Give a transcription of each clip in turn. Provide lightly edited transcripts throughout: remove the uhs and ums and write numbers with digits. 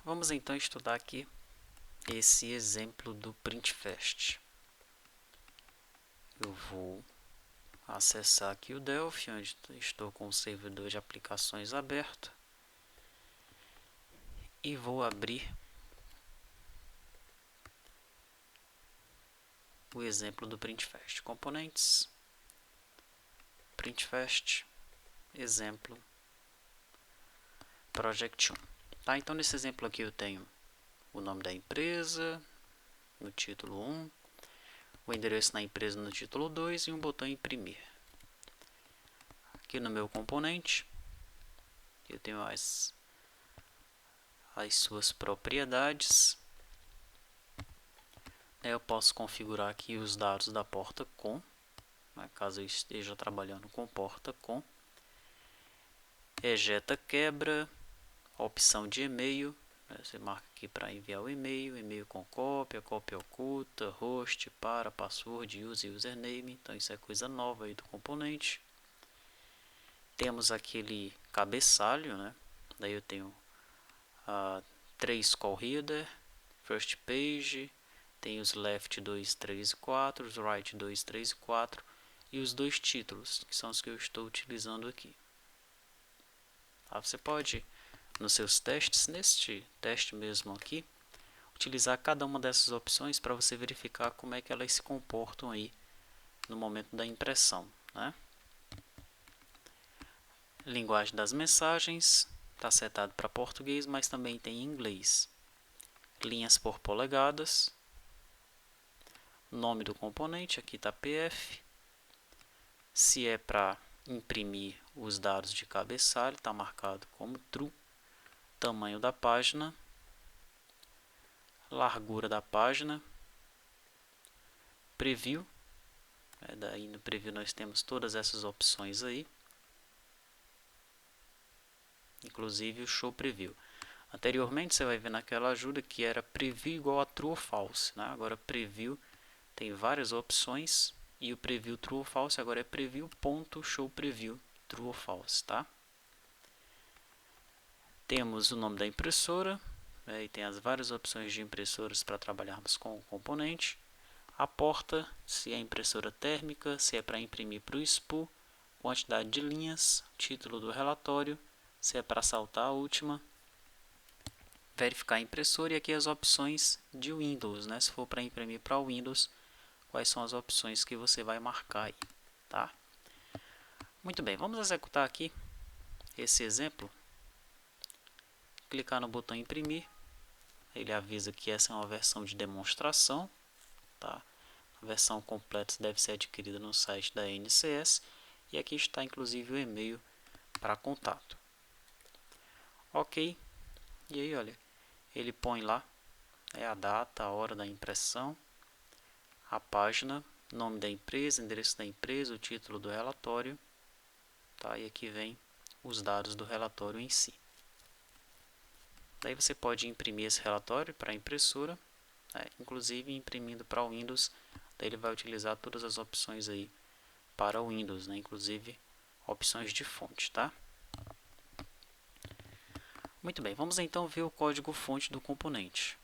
Vamos então estudar aqui esse exemplo do Printfest. Eu vou acessar aqui o Delphi, onde estou com o servidor de aplicações aberto, e vou abrir o exemplo do Printfest. Componentes, Printfest, exemplo, Project 1. Tá? Então, nesse exemplo aqui eu tenho o nome da empresa no título 1, o endereço da empresa no título 2 e um botão imprimir. Aqui no meu componente, eu tenho as suas propriedades. Eu posso configurar aqui os dados da porta com, caso eu esteja trabalhando com porta com, ejeta quebra, opção de e-mail, você marca aqui para enviar o e-mail, e-mail com cópia, cópia oculta, host, password, use e username. Então isso é coisa nova aí do componente. Temos aquele cabeçalho, Daí eu tenho 3 call header, first page, tem os left 2, 3 e 4, os right 2, 3 e 4 e os 2 títulos, que são os que eu estou utilizando aqui. Você pode, nos seus testes, neste teste mesmo aqui, utilizar cada uma dessas opções para você verificar como é que elas se comportam aí no momento da impressão. Linguagem das mensagens, está setado para português, mas também tem em inglês. Linhas por polegadas, nome do componente, aqui está PF. Se é para imprimir os dados de cabeçalho, está marcado como true. Tamanho da página, largura da página, preview. Daí no preview nós temos todas essas opções aí, inclusive o show preview. Anteriormente você vai ver naquela ajuda que era preview igual a true ou false, Agora preview tem várias opções e o preview true ou false agora é preview.show preview true ou false, Temos o nome da impressora, e tem as várias opções de impressoras para trabalharmos com o componente. A porta, se é impressora térmica, se é para imprimir para o SPU, quantidade de linhas, título do relatório, se é para saltar a última, verificar a impressora e aqui as opções de Windows, Se for para imprimir para o Windows, quais são as opções que você vai marcar aí, Muito bem, vamos executar aqui esse exemplo. Clicar no botão imprimir, ele avisa que essa é uma versão de demonstração, A versão completa deve ser adquirida no site da NCS e aqui está inclusive o e-mail para contato. Ok, e aí olha, ele põe lá a data, a hora da impressão, a página, nome da empresa, endereço da empresa, o título do relatório, e aqui vem os dados do relatório em si. Daí você pode imprimir esse relatório para a impressora, inclusive imprimindo para o Windows, daí ele vai utilizar todas as opções aí para o Windows, inclusive opções de fonte, Muito bem, vamos então ver o código fonte do componente.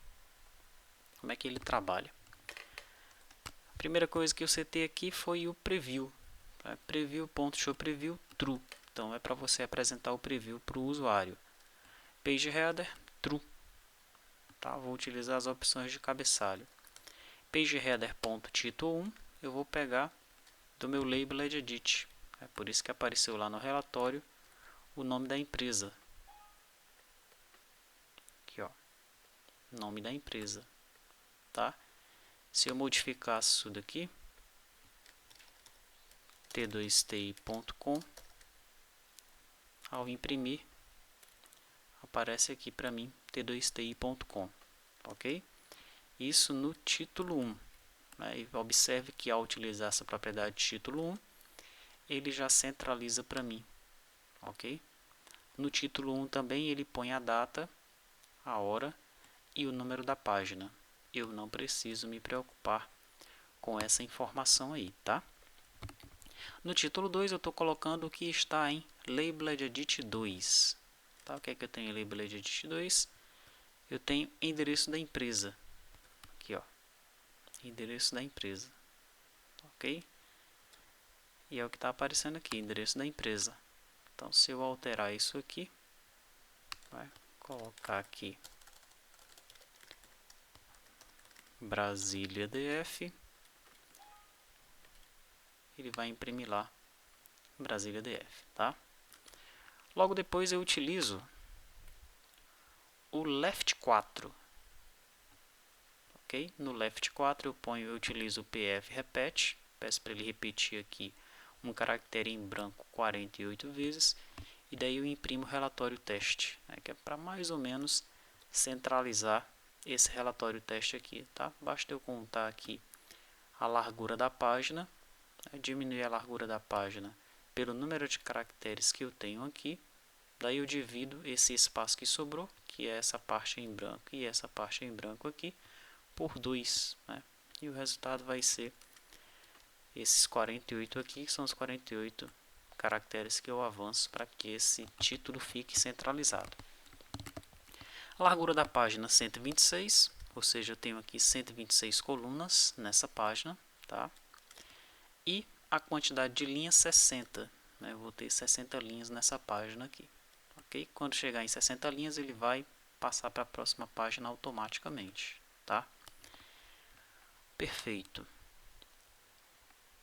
Como é que ele trabalha? A primeira coisa que eu setei aqui foi o preview. Preview.showPreview true. Então é para você apresentar o preview para o usuário. Page header true. Vou utilizar as opções de cabeçalho. Page header.title 1 eu vou pegar do meu labeled edit. É por isso que apareceu lá no relatório o nome da empresa. Aqui, nome da empresa, Se eu modificasse isso daqui, t2ti.com, ao imprimir, aparece aqui para mim t2ti.com, ok? Isso no título 1. E observe que ao utilizar essa propriedade título 1, ele já centraliza para mim, ok? No título 1 também ele põe a data, a hora e o número da página. Eu não preciso me preocupar com essa informação aí, No título 2 eu estou colocando o que está em Labeled Edit 2. O que é que eu tenho em Labeled Edit 2? eu tenho endereço da empresa. Aqui, ó, endereço da empresa, ok? E é o que está aparecendo aqui, endereço da empresa. Então, se eu alterar isso aqui, vai colocar aqui Brasília DF, ele vai imprimir lá Brasília DF, tá? Logo depois eu utilizo o Left 4, ok? No Left 4 eu utilizo o PF Repete, peço para ele repetir aqui um caractere em branco 48 vezes, e daí eu imprimo o relatório teste, né, que é para mais ou menos centralizar esse relatório teste aqui, tá? Basta eu contar aqui a largura da página, né, diminuir a largura da página pelo número de caracteres que eu tenho aqui, daí eu divido esse espaço que sobrou, que é essa parte em branco e essa parte em branco aqui, por 2, né? E o resultado vai ser esses 48 aqui, que são os 48 caracteres que eu avanço para que esse título fique centralizado. A largura da página 126, ou seja, eu tenho aqui 126 colunas nessa página, tá? E a quantidade de linhas 60, né? Eu vou ter 60 linhas nessa página aqui, ok? Quando chegar em 60 linhas, ele vai passar para a próxima página automaticamente, tá? Perfeito.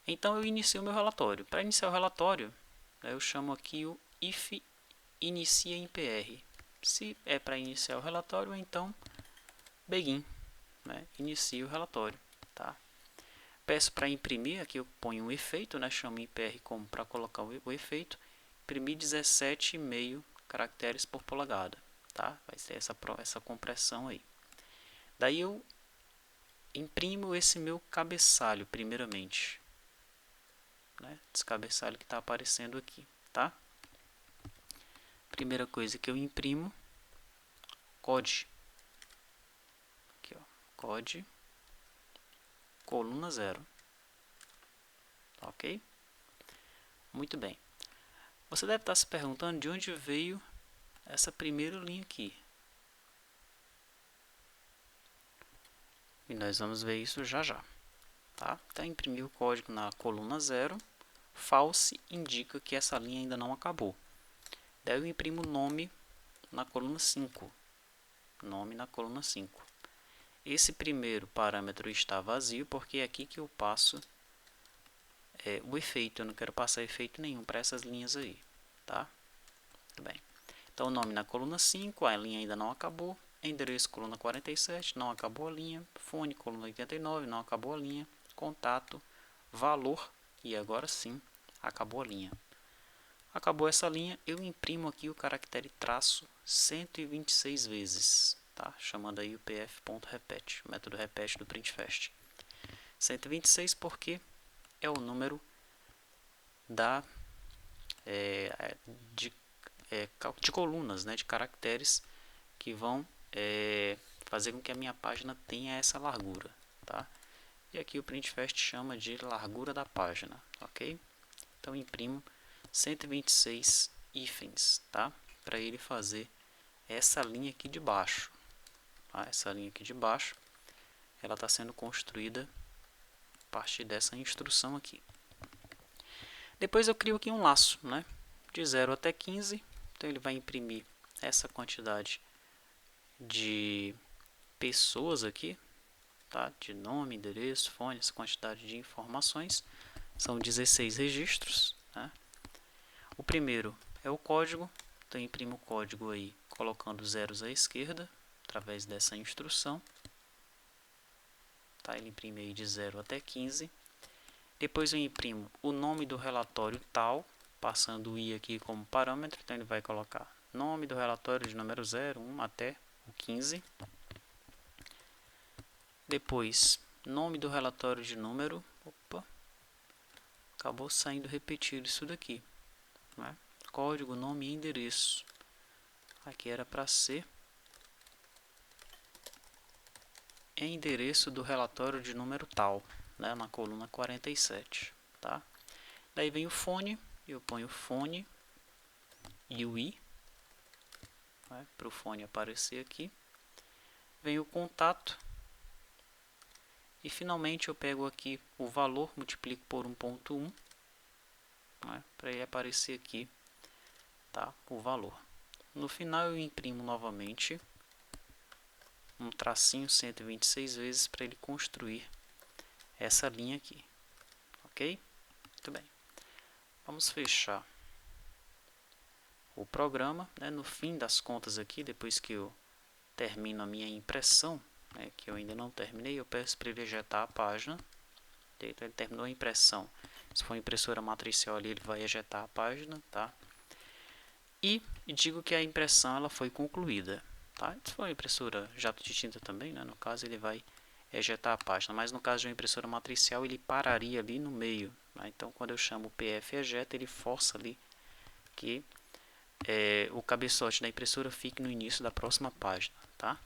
Então eu inicio o meu relatório. Para iniciar o relatório, eu chamo aqui o if inicia em PR. Se é para iniciar o relatório, então begin, né? Inicio o relatório, tá? Peço para imprimir, aqui eu ponho um efeito, né? Chamo em PR como para colocar o efeito. Imprimir 17,5 caracteres por polegada, tá? Vai ser essa compressão aí. Daí eu imprimo esse meu cabeçalho primeiramente, né? Esse cabeçalho que está aparecendo aqui, tá? Primeira coisa que eu imprimo, COD. Aqui, ó, COD, coluna 0. Ok? Muito bem. Você deve estar se perguntando de onde veio essa primeira linha aqui. E nós vamos ver isso já já. Tá? Então, imprimir o código na coluna 0. False indica que essa linha ainda não acabou. Daí eu imprimo o nome na coluna 5. Nome na coluna 5. Esse primeiro parâmetro está vazio porque é aqui que eu passo o efeito. Eu não quero passar efeito nenhum para essas linhas aí. Tá? Muito bem. Então, o nome na coluna 5, a linha ainda não acabou. Endereço, coluna 47, não acabou a linha. Fone, coluna 89, não acabou a linha. Contato, valor, e agora sim, acabou a linha. Acabou essa linha, eu imprimo aqui o caractere traço 126 vezes, tá? Chamando aí o pf.repete, o método repete do printfest. 126 porque é o número de colunas, né, de caracteres que vão fazer com que a minha página tenha essa largura, tá? E aqui o printfest chama de largura da página, ok? Então imprimo 126 hífens, tá? Para ele fazer essa linha aqui de baixo, tá? Essa linha aqui de baixo, ela está sendo construída a partir dessa instrução aqui. Depois eu crio aqui um laço, né? De 0 até 15, então ele vai imprimir essa quantidade de pessoas aqui, tá? De nome, endereço, fone, essa quantidade de informações. São 16 registros, né? O primeiro é o código, então eu imprimo o código aí colocando zeros à esquerda, através dessa instrução. Tá? Ele imprime aí de 0 até 15. Depois eu imprimo o nome do relatório tal, passando o i aqui como parâmetro, então ele vai colocar nome do relatório de número 0, 1 até o 15. Depois, nome do relatório de número, acabou saindo repetido isso daqui, né? Código, nome e endereço. Aqui era para ser endereço do relatório de número tal, né? Na coluna 47, tá? Daí vem o fone, eu ponho fone e o i, né? Para o fone aparecer aqui. vem o contato. E finalmente eu pego aqui o valor, multiplico por 1.1, né, para ele aparecer aqui, tá, o valor. No final eu imprimo novamente um tracinho 126 vezes para ele construir essa linha aqui, ok? Muito bem. Vamos fechar o programa, né? No fim das contas aqui, depois que eu termino a minha impressão, né, que eu ainda não terminei, eu peço para ele ejetar a página. Então, ele terminou a impressão. Se for impressora matricial ali, ele vai ejetar a página, tá? E digo que a impressão ela foi concluída, tá? Se for impressora jato de tinta também, né, no caso ele vai ejetar a página, mas no caso de uma impressora matricial ele pararia ali no meio, né? Então quando eu chamo o PF ejeta, ele força ali que o cabeçote da impressora fique no início da próxima página, tá?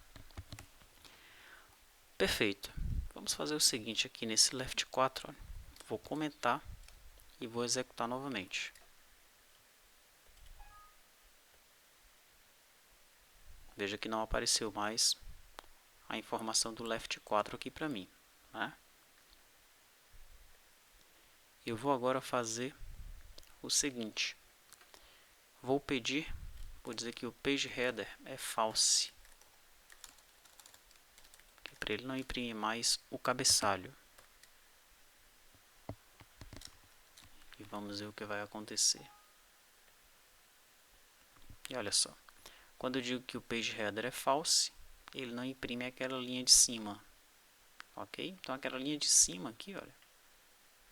Perfeito. Vamos fazer o seguinte aqui nesse left 4, ó. Vou comentar e vou executar novamente. Veja que não apareceu mais a informação do left 4 aqui para mim, né? Eu vou agora fazer o seguinte. Vou dizer que o page header é false, para ele não imprimir mais o cabeçalho. E vamos ver o que vai acontecer. E olha só, quando eu digo que o page header é false, ele não imprime aquela linha de cima, ok? Então aquela linha de cima aqui, olha,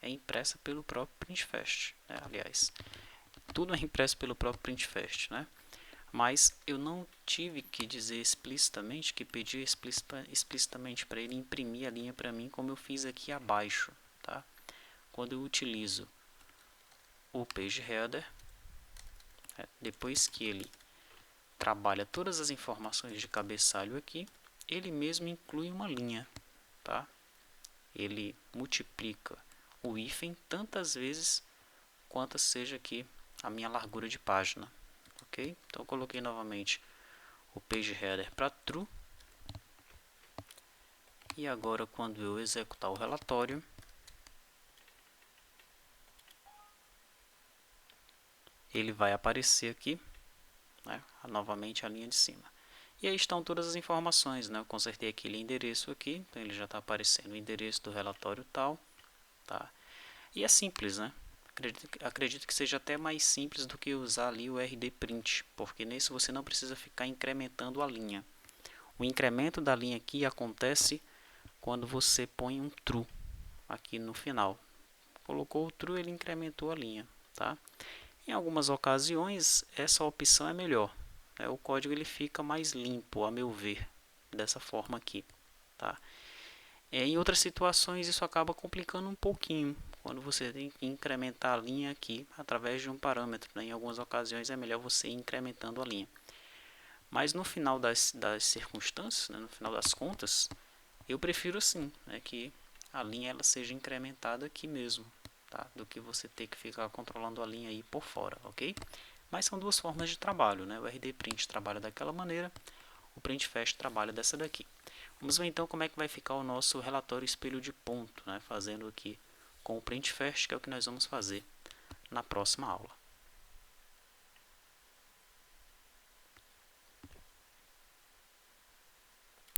é impressa pelo próprio Printfast, né? Aliás, tudo é impresso pelo próprio Printfast, né? Mas eu não tive que dizer explicitamente, que pedir explicitamente para ele imprimir a linha para mim, como eu fiz aqui abaixo, tá? Quando eu utilizo o page header, depois que ele trabalha todas as informações de cabeçalho aqui, ele mesmo inclui uma linha, tá? Ele multiplica o hífen tantas vezes quanto seja aqui a minha largura de página, ok? Então eu coloquei novamente o page header para true. E agora quando eu executar o relatório, ele vai aparecer aqui, né, novamente a linha de cima. E aí estão todas as informações, né? Eu consertei aquele endereço aqui, então ele já está aparecendo o endereço do relatório tal, tá? E é simples, né? Acredito que seja até mais simples do que usar ali o rdprint, porque nesse você não precisa ficar incrementando a linha. O incremento da linha aqui acontece quando você põe um true aqui no final. Colocou o true, ele incrementou a linha, tá? Em algumas ocasiões, essa opção é melhor. O código ele fica mais limpo, a meu ver, dessa forma aqui, tá? Em outras situações, isso acaba complicando um pouquinho, quando você tem que incrementar a linha aqui através de um parâmetro, né? Em algumas ocasiões é melhor você ir incrementando a linha. Mas no final das circunstâncias, né? No final das contas, eu prefiro assim, né? Que a linha ela seja incrementada aqui mesmo, tá? Do que você ter que ficar controlando a linha aí por fora, ok? Mas são duas formas de trabalho, né? O rdprint trabalha daquela maneira, o Printfast trabalha dessa daqui. Vamos ver então como é que vai ficar o nosso relatório espelho de ponto, né? Fazendo aqui com o Printfast, que é o que nós vamos fazer na próxima aula.